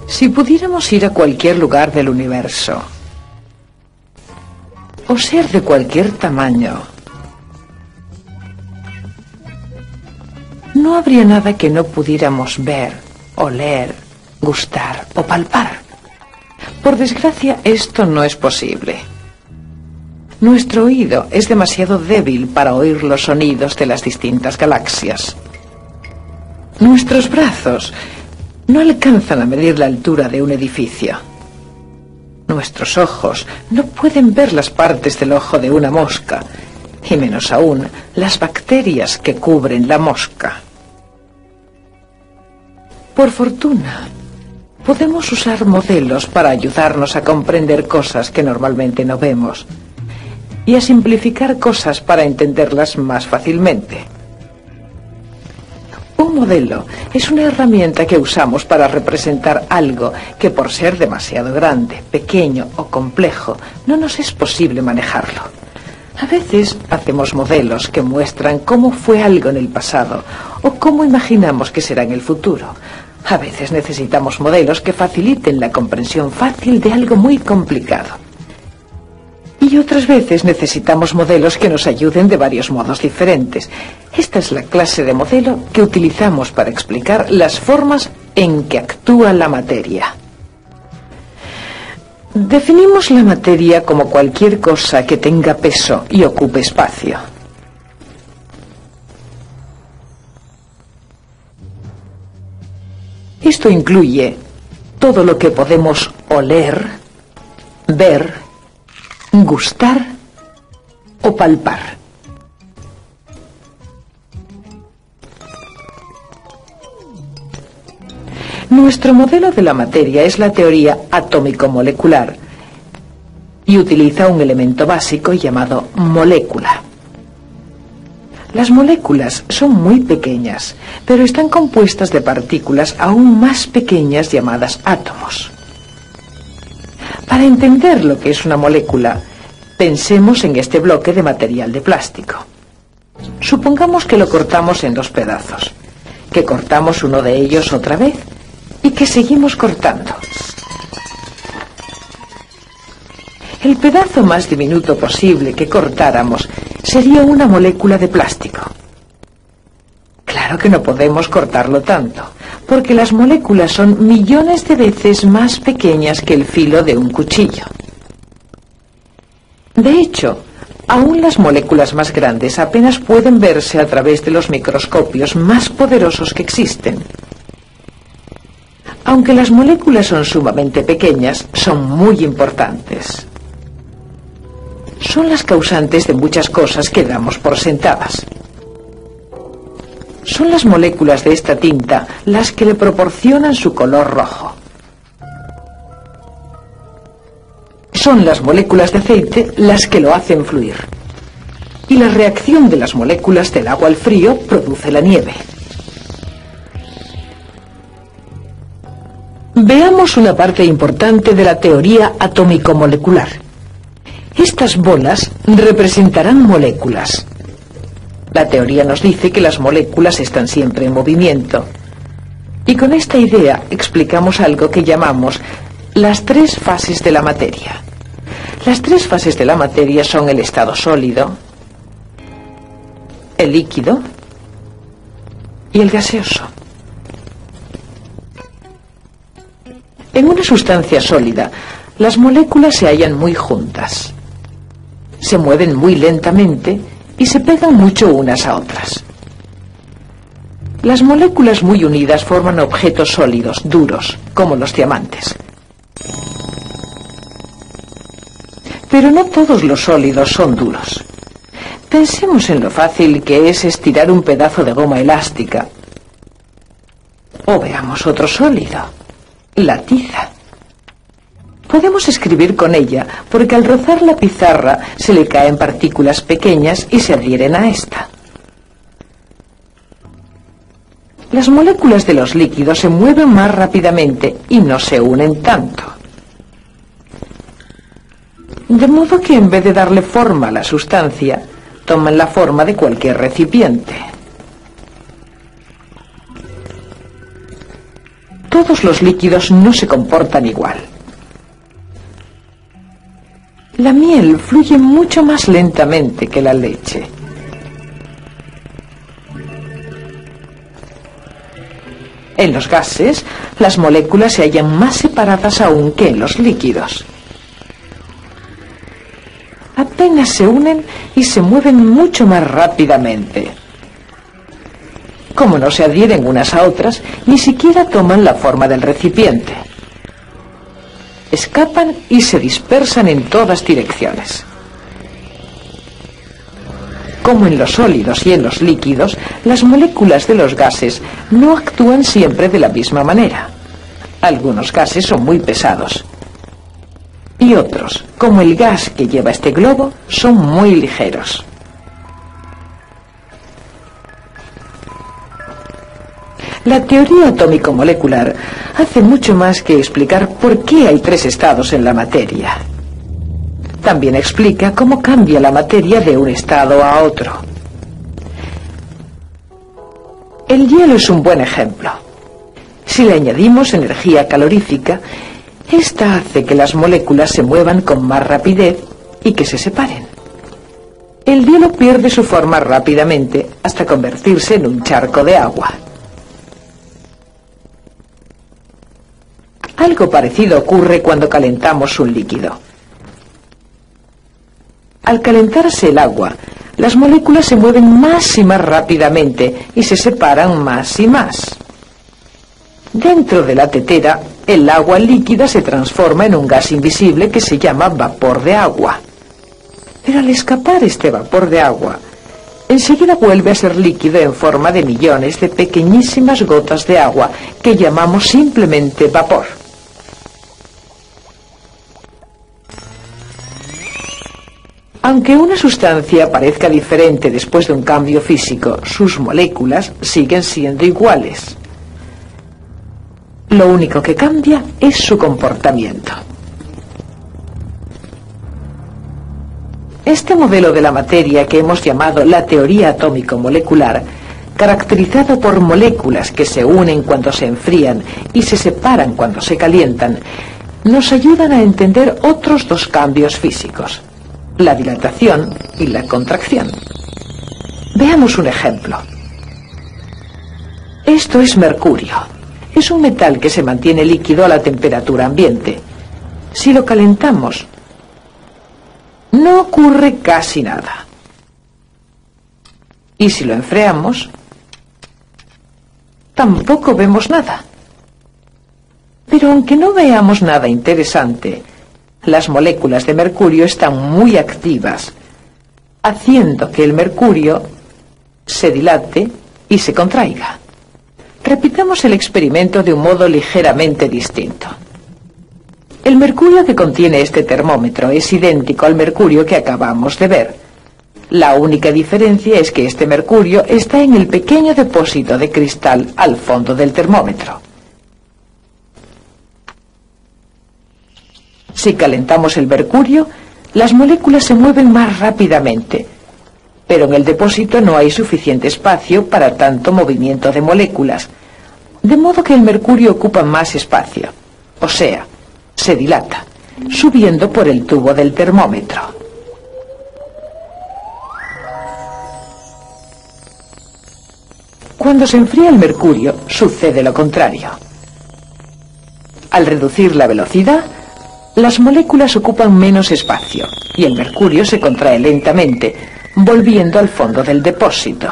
Si pudiéramos ir a cualquier lugar del universo, o ser de cualquier tamaño, no habría nada que no pudiéramos ver, oler, gustar o palpar. Por desgracia, esto no es posible. Nuestro oído es demasiado débil para oír los sonidos de las distintas galaxias. Nuestros brazos no alcanzan a medir la altura de un edificio. Nuestros ojos no pueden ver las partes del ojo de una mosca, y menos aún las bacterias que cubren la mosca. Por fortuna, podemos usar modelos para ayudarnos a comprender cosas que normalmente no vemos y a simplificar cosas para entenderlas más fácilmente. Un modelo es una herramienta que usamos para representar algo que, por ser demasiado grande, pequeño o complejo, no nos es posible manejarlo. A veces hacemos modelos que muestran cómo fue algo en el pasado o cómo imaginamos que será en el futuro. A veces necesitamos modelos que faciliten la comprensión fácil de algo muy complicado. Y otras veces necesitamos modelos que nos ayuden de varios modos diferentes. Esta es la clase de modelo que utilizamos para explicar las formas en que actúa la materia. Definimos la materia como cualquier cosa que tenga peso y ocupe espacio. Esto incluye todo lo que podemos oler, ver, gustar o palpar. Nuestro modelo de la materia es la teoría atómico-molecular y utiliza un elemento básico llamado molécula. Las moléculas son muy pequeñas, pero están compuestas de partículas aún más pequeñas llamadas átomos. Para entender lo que es una molécula, pensemos en este bloque de material de plástico. Supongamos que lo cortamos en dos pedazos, que cortamos uno de ellos otra vez y que seguimos cortando. El pedazo más diminuto posible que cortáramos sería una molécula de plástico. Claro que no podemos cortarlo tanto, porque las moléculas son millones de veces más pequeñas que el filo de un cuchillo. De hecho, aún las moléculas más grandes apenas pueden verse a través de los microscopios más poderosos que existen. Aunque las moléculas son sumamente pequeñas, son muy importantes. Son las causantes de muchas cosas que damos por sentadas. Son las moléculas de esta tinta las que le proporcionan su color rojo. Son las moléculas de aceite las que lo hacen fluir. Y la reacción de las moléculas del agua al frío produce la nieve. Veamos una parte importante de la teoría atómico-molecular. Estas bolas representarán moléculas. La teoría nos dice que las moléculas están siempre en movimiento. Y con esta idea explicamos algo que llamamos las tres fases de la materia. Las tres fases de la materia son el estado sólido, el líquido y el gaseoso. En una sustancia sólida, las moléculas se hallan muy juntas. Se mueven muy lentamente y se pegan mucho unas a otras. Las moléculas muy unidas forman objetos sólidos, duros, como los diamantes. Pero no todos los sólidos son duros. Pensemos en lo fácil que es estirar un pedazo de goma elástica. O veamos otro sólido, la tiza. Podemos escribir con ella porque al rozar la pizarra se le caen partículas pequeñas y se adhieren a esta. Las moléculas de los líquidos se mueven más rápidamente y no se unen tanto. De modo que en vez de darle forma a la sustancia, toman la forma de cualquier recipiente. todos los líquidos no se comportan igual. La miel fluye mucho más lentamente que la leche. En los gases, las moléculas se hallan más separadas aún que en los líquidos. Apenas se unen y se mueven mucho más rápidamente. Como no se adhieren unas a otras, ni siquiera toman la forma del recipiente. Escapan y se dispersan en todas direcciones. Como en los sólidos y en los líquidos, las moléculas de los gases no actúan siempre de la misma manera. Algunos gases son muy pesados. Y otros, como el gas que lleva este globo, son muy ligeros. La teoría atómico-molecular hace mucho más que explicar por qué hay 3 estados en la materia. También explica cómo cambia la materia de un estado a otro. El hielo es un buen ejemplo. Si le añadimos energía calorífica, esta hace que las moléculas se muevan con más rapidez y que se separen. El hielo pierde su forma rápidamente hasta convertirse en un charco de agua. Algo parecido ocurre cuando calentamos un líquido. Al calentarse el agua, las moléculas se mueven más y más rápidamente y se separan más y más. Dentro de la tetera, el agua líquida se transforma en un gas invisible que se llama vapor de agua. Pero al escapar este vapor de agua, enseguida vuelve a ser líquido en forma de millones de pequeñísimas gotas de agua que llamamos simplemente vapor. Aunque una sustancia parezca diferente después de un cambio físico, sus moléculas siguen siendo iguales. Lo único que cambia es su comportamiento. Este modelo de la materia que hemos llamado la teoría atómico-molecular, caracterizado por moléculas que se unen cuando se enfrían y se separan cuando se calientan, nos ayudan a entender otros 2 cambios físicos: la dilatación y la contracción. Veamos un ejemplo. Esto es mercurio. Es un metal que se mantiene líquido a la temperatura ambiente. Si lo calentamos, no ocurre casi nada. Y si lo enfriamos, tampoco vemos nada. Pero aunque no veamos nada interesante, las moléculas de mercurio están muy activas, haciendo que el mercurio se dilate y se contraiga. Repitamos el experimento de un modo ligeramente distinto. El mercurio que contiene este termómetro es idéntico al mercurio que acabamos de ver. La única diferencia es que este mercurio está en el pequeño depósito de cristal al fondo del termómetro. Si calentamos el mercurio, las moléculas se mueven más rápidamente, pero en el depósito no hay suficiente espacio para tanto movimiento de moléculas, de modo que el mercurio ocupa más espacio, o sea, se dilata, subiendo por el tubo del termómetro. Cuando se enfría el mercurio, sucede lo contrario. Al reducir la velocidad, las moléculas ocupan menos espacio y el mercurio se contrae lentamente, volviendo al fondo del depósito.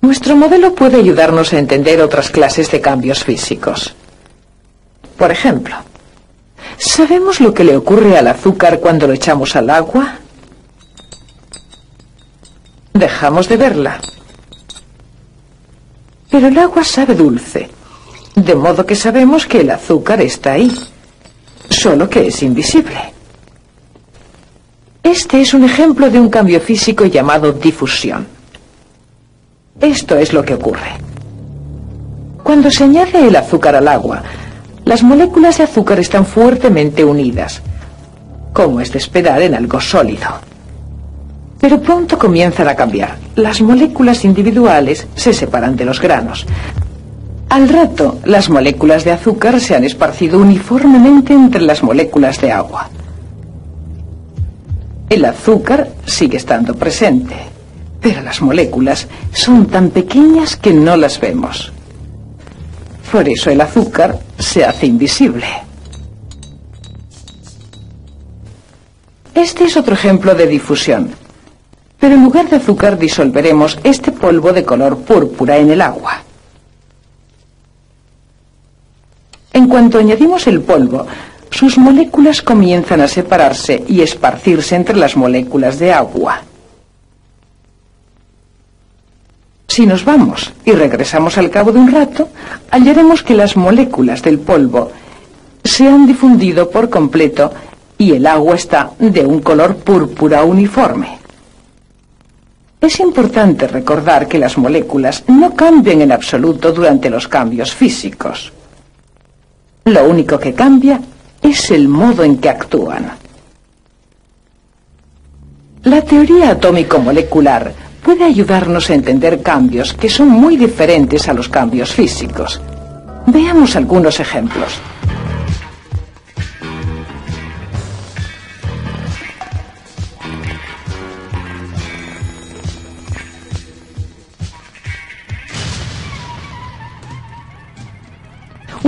Nuestro modelo puede ayudarnos a entender otras clases de cambios físicos. Por ejemplo, ¿sabemos lo que le ocurre al azúcar cuando lo echamos al agua? Dejamos de verla. Pero el agua sabe dulce, de modo que sabemos que el azúcar está ahí, solo que es invisible. Este es un ejemplo de un cambio físico llamado difusión. Esto es lo que ocurre. Cuando se añade el azúcar al agua, las moléculas de azúcar están fuertemente unidas, como es de esperar en algo sólido. Pero pronto comienzan a cambiar. Las moléculas individuales se separan de los granos. Al rato, las moléculas de azúcar se han esparcido uniformemente entre las moléculas de agua. El azúcar sigue estando presente, pero las moléculas son tan pequeñas que no las vemos. Por eso el azúcar se hace invisible. Este es otro ejemplo de difusión. Pero en lugar de azúcar disolveremos este polvo de color púrpura en el agua. En cuanto añadimos el polvo, sus moléculas comienzan a separarse y esparcirse entre las moléculas de agua. Si nos vamos y regresamos al cabo de un rato, hallaremos que las moléculas del polvo se han difundido por completo y el agua está de un color púrpura uniforme. Es importante recordar que las moléculas no cambian en absoluto durante los cambios físicos. Lo único que cambia es el modo en que actúan. La teoría atómico-molecular puede ayudarnos a entender cambios que son muy diferentes a los cambios físicos. Veamos algunos ejemplos.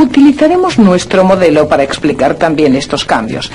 Utilizaremos nuestro modelo para explicar también estos cambios.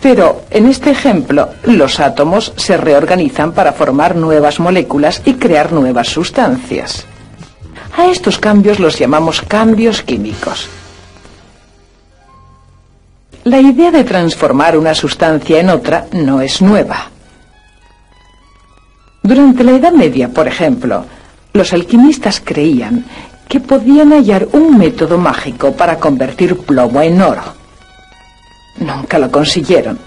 Pero en este ejemplo, los átomos se reorganizan para formar nuevas moléculas y crear nuevas sustancias. A estos cambios los llamamos cambios químicos. La idea de transformar una sustancia en otra no es nueva. Durante la Edad Media, por ejemplo, los alquimistas creían que podían hallar un método mágico para convertir plomo en oro. Nunca lo consiguieron,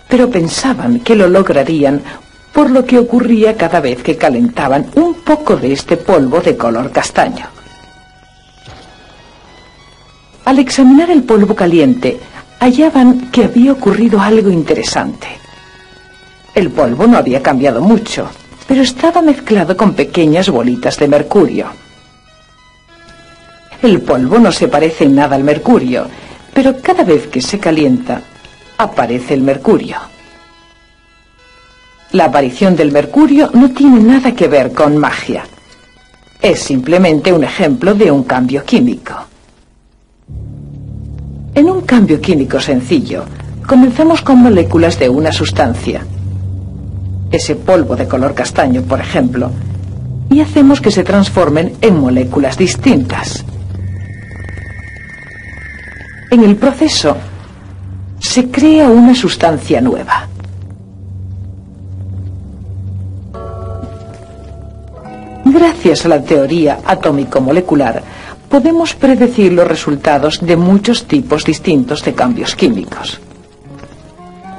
pero pensaban que lo lograrían por lo que ocurría cada vez que calentaban un poco de este polvo de color castaño. Al examinar el polvo caliente, hallaban que había ocurrido algo interesante. El polvo no había cambiado mucho, pero estaba mezclado con pequeñas bolitas de mercurio. El polvo no se parece en nada al mercurio, pero cada vez que se calienta, aparece el mercurio. La aparición del mercurio no tiene nada que ver con magia. Es simplemente un ejemplo de un cambio químico. En un cambio químico sencillo, comenzamos con moléculas de una sustancia, ese polvo de color castaño, por ejemplo, y hacemos que se transformen en moléculas distintas. En el proceso, se crea una sustancia nueva. Gracias a la teoría atómico-molecular, podemos predecir los resultados de muchos tipos distintos de cambios químicos.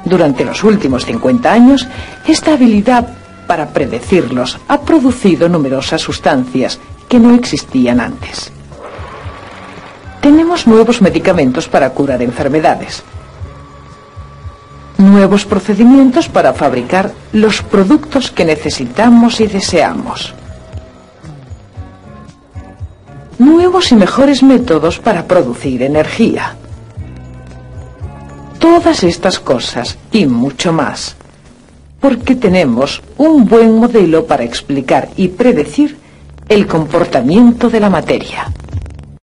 Durante los últimos 50 años, esta habilidad para predecirlos ha producido numerosas sustancias que no existían antes. Tenemos nuevos medicamentos para curar enfermedades, nuevos procedimientos para fabricar los productos que necesitamos y deseamos, nuevos y mejores métodos para producir energía. Todas estas cosas y mucho más, porque tenemos un buen modelo para explicar y predecir el comportamiento de la materia.